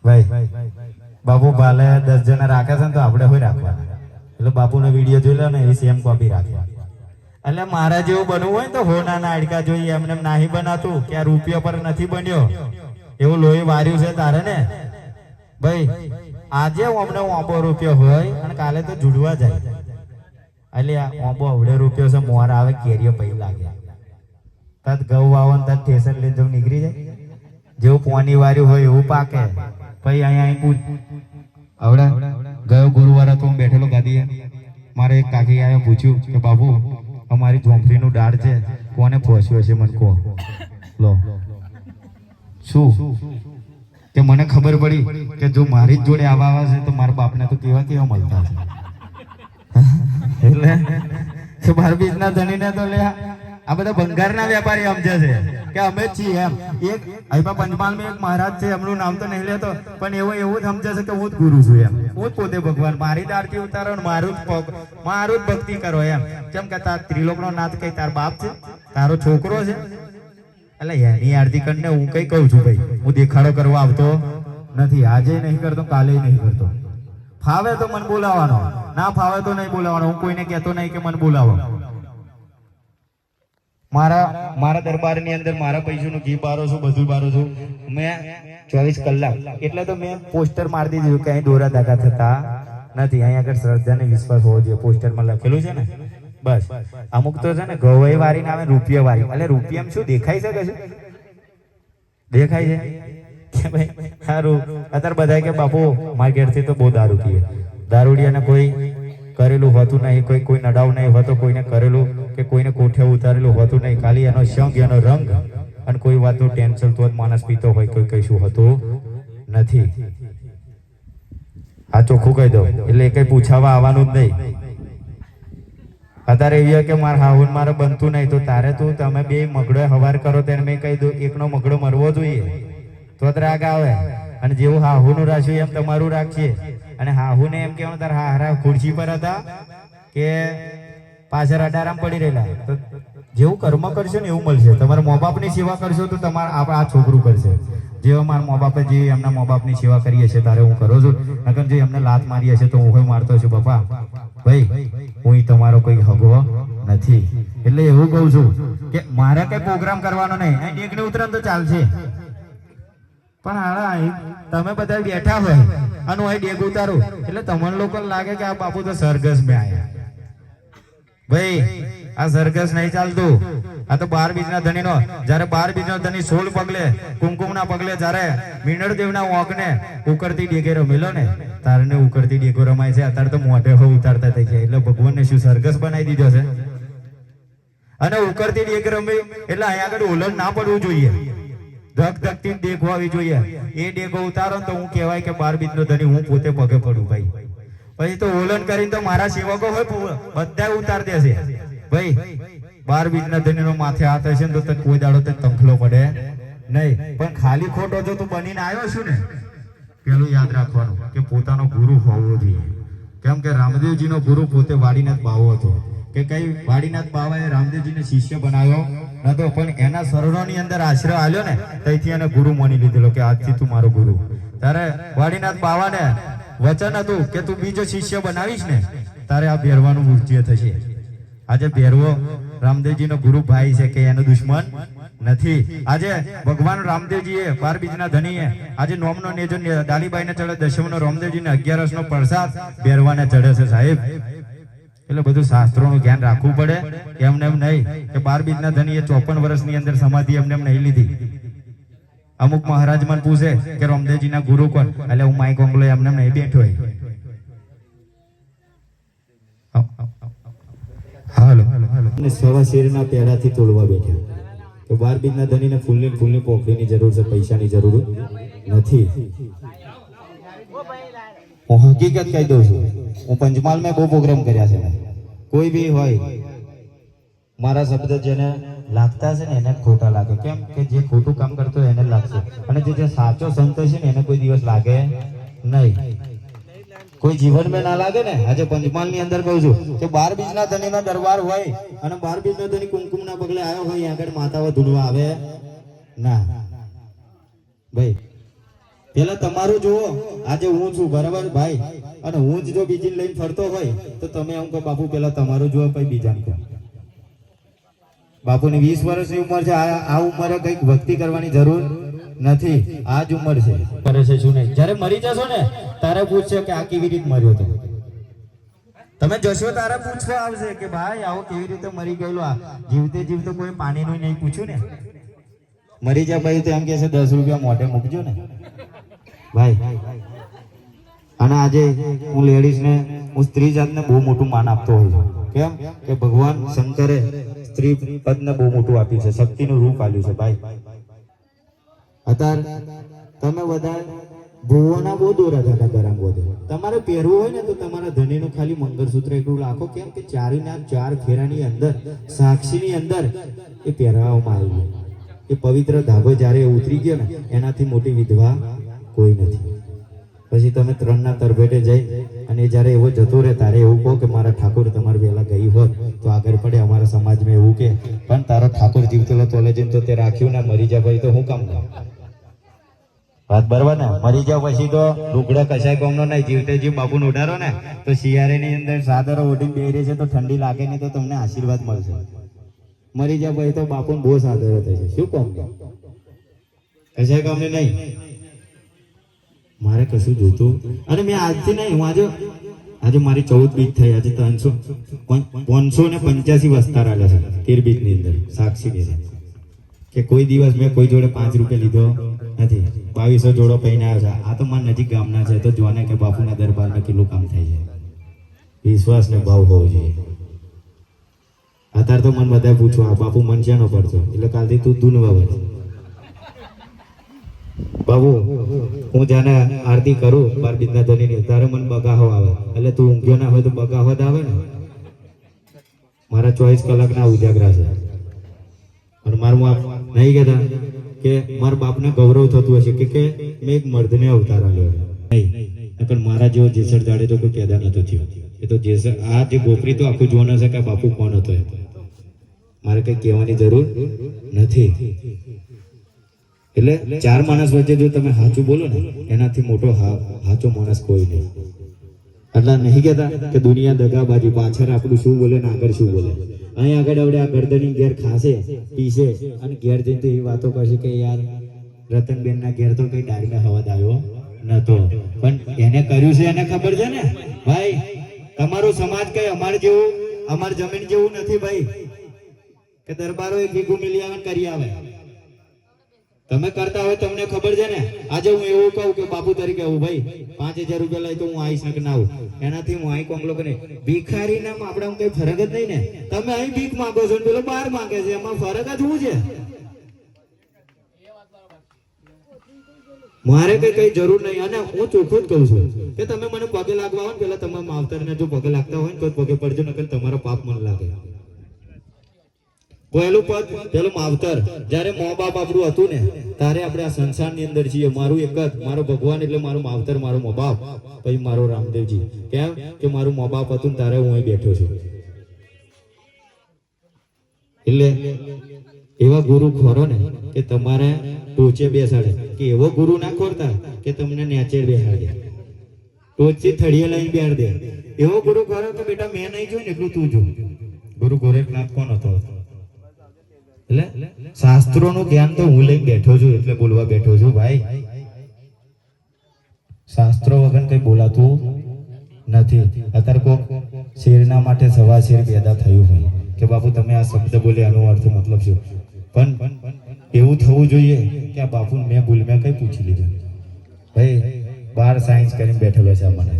ભાઈ બાપુ ભાલે 10 જણા રાખે છે ને તો આપણે હોય રાખવાના. એટલે બાપુનો વિડીયો જોઈ લો ને એ સેમ કોપી રાખે. એટલે મારા જેવું બનવું હોય તો હોના ના અડકા જોઈએ એમને નાહી બનાતું કે આ રૂપિયા પર નથી બન્યો એવું લોહી વાર્યું છે તારે ને ભાઈ. આજે અમને ઓંબો રૂપિયો હોય અને કાલે તો જુડવા જાય. એટલે આ ઓંબો અવડે રૂપિયો છે મોર આવે કેરીઓ પૈ લાગે તત ઘઉં વાવો ને તત ઠેસર લઈને જવું નીકળી જાય. જેવું પોની વાર્યું હોય એવું પાકે. પછી અહીંયા પૂછ આવડે ગયો ગુરુવારે તો હું બેઠેલો ગાદીએ મારે એક કાકી આવ્યો પૂછ્યું કે બાબુ અમારી ઝોંપડીનું ડાળ છે કોને પહોંચ્યો છે મને કહો. લો શું કે મને ખબર પડી કે જો મારી જ જોડે આવા આવે છે તો મારા બાપને તો કેવા કેવા મળતા છે. એટલે કે બાર બીજના ધણીને તો લે આ બધા ભંગારના વેપારી સમજે છે કે અમે જ છીએ એમ. એક અહીંયા પંચમહાલમાં એક મહારાજ છે એમનું નામ તો નહીં લેતો પણ એવું જ સમજે છે કે હું જ ગુરુ છું એમ. હું જ પોતે ભગવાન મારી જ આરતી ઉતારો ને મારું જ ભક્તિ કરો એમ. કેમ કે તાર ત્રિલોકનો નાથ કઈ તાર બાપ છે તારો છોકરો છે. એટલે એની આરતી કરીને હું કઈ કહું છું ભાઈ હું દેખાડો કરવા આવતો નથી. આજે નહીં કરતો કાલે નહીં કરતો. ફાવે તો મને બોલાવવાનો ના ફાવે તો નહીં બોલાવવાનો. હું કોઈને કહેતો નહીં કે મને બોલાવો. મારા દરબારની અંદર મારા પૈસાનું ઘી બારો છું બધું બારો છું મેં 24 કલાક. એટલે તો મેં પોસ્ટર મારી દીધું કે અહીં દોરા ધાગા થતા નથી. અહીં આગળ શ્રદ્ધા ને વિશ્વાસ હોવો જોઈએ પોસ્ટરમાં લખેલું છે ને બસ. અમુક તો છે ને ગવાઈ વારી ને આવે રૂપિયા વારી. એટલે રૂપિયામાં શું દેખાઈ શકે છે? દેખાય છે કે ભાઈ સારું. અત્યારે બધા કે બાપુ મારા ઘેરથી તો બહુ દારૂ પીએ. દારૂડિયાને કોઈ કરેલું હોતું નહીં, કોઈ નડાવ નહીં હોતો, કોઈને કરેલું કે કોઈને કોઠે ઉતારેલું હોતું નહીં. ખાલી એનો શંખ એનો રંગ અને કોઈ વાતનું ટેન્શન તો જ માણસ પીતો હોય. કોઈ કશું હોતું નથી. આ ચોખ્ખું કહી દો. એટલે કઈ પૂછાવા આવવાનું જ નહીં. અત્યારે એવી કે મારે હાહુન મારે બનતું નહીં તો તારે તું તમે બે મગડો હવાર કરો તેને મેં કહી દઉં એકનો મગડો મરવો જોઈએ તો રાગ આવે. અને જેવું હાહુનું રાખ્યું એમ તમારું રાખીએ. અને હાહુને એમ કહેવાનું તારે હારા ખુરશી પર હતા કે પાછળ અડારામ પડી રહેલા. તો જેવું કર્મ કરશો ને એવું મળશે. તમારા મા બાપની સેવા કરશો તો તમારા આ છોકરું કરશે. જેવા મારા મા બાપે જે એમના મા બાપની સેવા કરીએ છીએ તારે હું કરું છું. નકર જે એમને લાત મારી હશે તો હું મારતો છું બાપા ભાઈ હું તમારો કોઈ હગો નથી. એટલે એવું કહું છું કે મારે કઈ પ્રોગ્રામ કરવાનો નહીં. અહીં ડેગને ઉતરણ તો ચાલશે પણ હાડા તમે બધા બેઠા હોય અને હું અહીં ડેગ ઉતારું એટલે તમને લોકો લાગે કે આ બાપુ તો સરઘસ મેં આયા. ભાઈ આ સરઘસ નહીં ચાલતું. આ તો 12 બીજના ધણીનો જયારે 12 બીજનો ધણી 16 પગલે કુમકુમના પગલે જયારે મીનળદેવના ઓંકને ઉકળતી ડેગે રમેલો ને તારને ઉકળતી ડેગો રમાય છે. અત્યારે તો મોઢે હો ઉતારતા થઈ ગયા. એટલે ભગવાનને શું સરઘસ બનાવી દીધો છે. અને ઉકળતી ડેગ રમી એટલે અહીંયા આગળ ઓલન ના પડવું જોઈએ. ધક ધકતી ડેગ હોવી જોઈએ. એ ડેગો ઉતારો તો હું કહેવાય કે 12 બીજનો ધણી હું પોતે પગે પડું ભાઈ. પછી તો ઓલન કરીને તો મારા સેવકો હોય બધા ઉતાર દેશે ભાઈ. 12 બીજના ધણીનો માથે હાથ હશે ને તો કોઈ દાડો તે તંખલો પડે નહીં. પણ ખાલી ખોટો જો તું બનીને આવ્યો છું ને પેલું યાદ રાખવાનું કે પોતાનો ગુરુ હોવો જોઈએ. કેમ કે રામદેવજીનો ગુરુ પોતે વાડીનાથ બાવો હતો. કે કઈ વાડીનાથ બાવાએ રામદેવજીને શિષ્ય બનાવ્યો નતો પણ એના શરણોની અંદર આશ્રય આલ્યો ને ત્યાંથી એને ગુરુ માની લીધેલો કે આજથી તું મારો ગુરુ. ત્યારે વાડીનાથ બાવાને વચન હતું કે તું બીજો શિષ્ય બનાવીશ ને તારે આ ભેરવાનું મૃત્યુ થશે. આજે ભેરવો રામદેવજીનો ગુરુ ભાઈ છે કે એનો દુશ્મન નથી. આજે ભગવાન રામદેવજીએ 12 બીજના ધણીએ આજે નોમનો નેજો ડાલીબાઈને ચડે, દશમનો રામદેવજીને 11 પ્રસાદ ભેરવાને ચડે છે સાહેબ. એટલે બધું શાસ્ત્રોનું ધ્યાન રાખવું પડે. એમને એમ નહીં કે 12 બીજના ધણીએ 54 વર્ષની અંદર સમાધિ એમને એમ નહીં લીધી. અમુક મહારાજ મને પૂછે કે રામદેવજીના ગુરુ કોણ? એટલે હું માઇક ઓંગલો એમને નહીં બેઠો હોય. હાલો અને સવા શેરના પેડાથી તોડવા બેઠા તો 12 બીજના ધણીને ફૂલની પોખરીની જરૂર છે, પૈસાની જરૂર નથી. હું હકીકત કહી દઉં છું. હું પંચમહાલમાં બહુ પ્રોગ્રામ કર્યા છે. કોઈ બી હોય મારા શબ્દ જેને લાગતા છે ને એને ખોટા લાગે. કેમ કે જે ખોટું કામ કરતો એને લાગશે અને જે સાચો સંત છે ને એને કોઈ દિવસ લાગે નહીં. કોઈ જીવનમાં ના લાગે ને. આજે પંચમહાલ ની અંદર કહું છું કે 12 બીજના ધણીનો દરબાર હોય અને 12 બીજનો ધણી કુમકુમના પગલે આવ્યો હોય આગળ માતાઓ ધૂણવા આવે ના ભાઈ. પેલા તમારું જુઓ. આજે હું છું બરાબર ભાઈ, અને હું જ જો બીજી લઈને ફરતો હોય તો તમે એમ કહો બાપુ પેલા તમારું જુઓ પછી બીજાને કહો. બાપુની 20 વર્ષની ઉંમર છે. આ ઉંમરે કઈક ભક્તિ કરવાની જરૂર નથી. આ જ ઉંમર છે. કરે છે શું નહીં. જયારે મરી જશો ને તારે પૂછશે કે આ કેવી રીતે મર્યો હતો. તમે જશો તારે પૂછવા આવશે કે ભાઈ આવો કેવી રીતે મરી ગયેલો. આ જીવતે જીવતે કોઈ પાણીનું નહીં પૂછ્યું ને. મરી જાય ભાઈ તો એમ કે છે 10 રૂપિયા મોઢે મૂકજો ને ભાઈ. અને આજે હું લેડીઝ ને, હું સ્ત્રી જાતને બહુ મોટું માન આપતો હોઉં છું. કેમ કે ભગવાન શંકરે સ્ત્રી પદને બહુ મોટું આપ્યું છે, શક્તિનું રૂપ આપ્યું છે ભાઈ. અત્યારે તમે બધા ભુવોના બહુ દોરા હતા ગરમ વધે. તમારે પહેરવું હોય ને તો તમારા ધણીનું ખાલી મંગળસૂત્ર એટલું રાખો. કેમ કે ચારીના 4 ફેરાની અંદર, સાક્ષીની અંદર એ પહેરાવવામાં આવ્યું. એ પવિત્ર ધાબો જ્યારે ઉતરી ગયો ને એનાથી મોટી વિધવા કોઈ નથી. પછી તમે 3ના તરભેટે જઈ અને જ્યારે એવો જતો રહે ત્યારે એવું કહો કે મારા ઠાકોર તમારે વહેલા ગઈ હોત તો આગળ પડે. અમારા સમાજમાં એવું કે પણ તારો ઠાકોર જીવતેલો તોલે જઈને તો તે રાખ્યું ને મરી જાય ભાઈ તો હું કામ ના. વાત બરાબર ને. મરી જાવ પછી તો લુગડો કશાય કોમનો નહીં. જીવતે જીવ બાપુને ઉડાડો ને તો શિયાળાની અંદર સાદરો ઓઢીને બેહી છે તો ઠંડી લાગે નહીં તો તમને આશીર્વાદ મળશે. મરી જાવ પછી તો બાપુને બહુ સાદરો થશે. શું કોમ કશાય કોમને નહીં. મારે કશું જોતું અને મેં આજથી નહીં, હું આજે મારી 14 બીજ થઈ. આજે 585 વસ્તાર આવ્યા છે 13 બીજ ની અંદર સાક્ષી ની કે કોઈ દિવસ મેં કોઈ જોડે 5 રૂપિયા લીધો નથી. 2200 જોડો પૈને આવ્યા છે. આ તો મારા નજીક ગામના છે તો જોને કે બાપુના દરબારમાં કેટલું કામ થાય છે. વિશ્વાસ ને ભાવ હોવો જોઈએ. અત્યારે તો મને બધા પૂછવા બાપુ મન શેનો પડશો, એટલે કાલથી તું ધૂનવા વધ. બાબુ હું જાને આરતી કરું 12 બીજના ધણીની તારે મને બગાહો આવે. એટલે તું ઊંઘ્યો ના હોય તો બગાહો જ આવે ને. મારા 24 કલાકના ઉજાગરા છે. અને મારું નહીં કહેતા કે મારા બાપને ગૌરવ થતું હશે કે મેં એક મર્દને અવતાર આવ્યો નહીં. પણ મારા જેવો જેસર જાડે તો કોઈ પેદા નતો થયો. એ તો જેસર આ જે ગોપરી તો આખું જોવાનું છે કે બાપુ કોણ હતો. મારે કઈ કહેવાની જરૂર નથી. એટલે 4 માણસ વચ્ચે જો તમે સાચું બોલો ને એનાથી મોટો સાચો માણસ કોઈ નહીં. એટલે નહીં કહેતા કે દુનિયા દગાબાજી, પાછળ આપણું શું બોલે ને આગળ શું બોલે. અહીં આગળ આપણે આ ગરદની ઘેર ખાશે પીશે અને ઘેર જઈને તો એ વાતો કરશે કે યાર રતનબેન ના ઘેર તો કઈ ડાળીને હવાદ આવ્યો નતો. પણ એને કર્યું છે એને ખબર છે ને ભાઈ. તમારો સમાજ કઈ અમાર જેવું, અમાર જમીન જેવું નથી ભાઈ કે દરબારો એક વીઘું મિલી આવે કરી આવે. તમે કરતા હોય તમને ખબર છે ને. આજે હું એવું કહું કે બાપુ તરીકે હું ભાઈ 5000 રૂપિયા લઈ તો હું આવીશ ને ના આવું. એનાથી હું અહીં કોમલો કરે ભિખારી નામ આપણે કઈ ફરક જ નહીં ને. તમે અહીં ભીખ માંગો છો પેલો બહાર માંગે છે, એમાં ફરક જ શું છે. મારે કઈ જરૂર નહીં. અને હું ચોખ્ખું જ કહું છું કે તમે મને પગે લાગવા હોય ને પેલા તમે માવતરને જો પગે લાગતા હોય ને તો પગે પડજો, નકર તમારો પાપ મન લાગે. પહેલું પદ પેલું માવતર. જયારે મા બાપ આપણું હતું ને ત્યારે આપણે આ સંસારની અંદર છીએ. મારું એક જ, મારો ભગવાન એટલે મારું માવતર, મારો મા બાપ. પછી મારો રામદેવજી. કેમ કે મારું મા બાપ હતું ત્યારે હું અહીં બેઠો છું. એટલે એવા ગુરુ ખોરો ને કે તમારે ટોચે બેસાડે, કે એવો ગુરુ ના ખોરતા કે તમને નેચે બેસાડે, ટોચથી થળીએ લઈને બેસાડ દે. એવો ગુરુ ખોરો તો બેટા મેં નહીં જોયું ને એટલું તું જો. ગુરુ ગોરખનાથ કોણ હતો? એટલે શાસ્ત્રોનું જ્ઞાન તો હું લઈને બેઠો છું એટલે બોલવા બેઠો છું ભાઈ. શાસ્ત્રો વગર કઈ બોલાતું નથી. અત્યારે કોક શેરના માટે સવા શેર પેદા થયું હોય કે બાપુ તમે આ શબ્દ બોલે એનો અર્થ મતલબ શું. પણ એવું થવું જોઈએ કે આ બાપુ મેં કઈ પૂછી લીધું. ભાઈ 12 સાયન્સ કરીને બેઠેલો છે મને.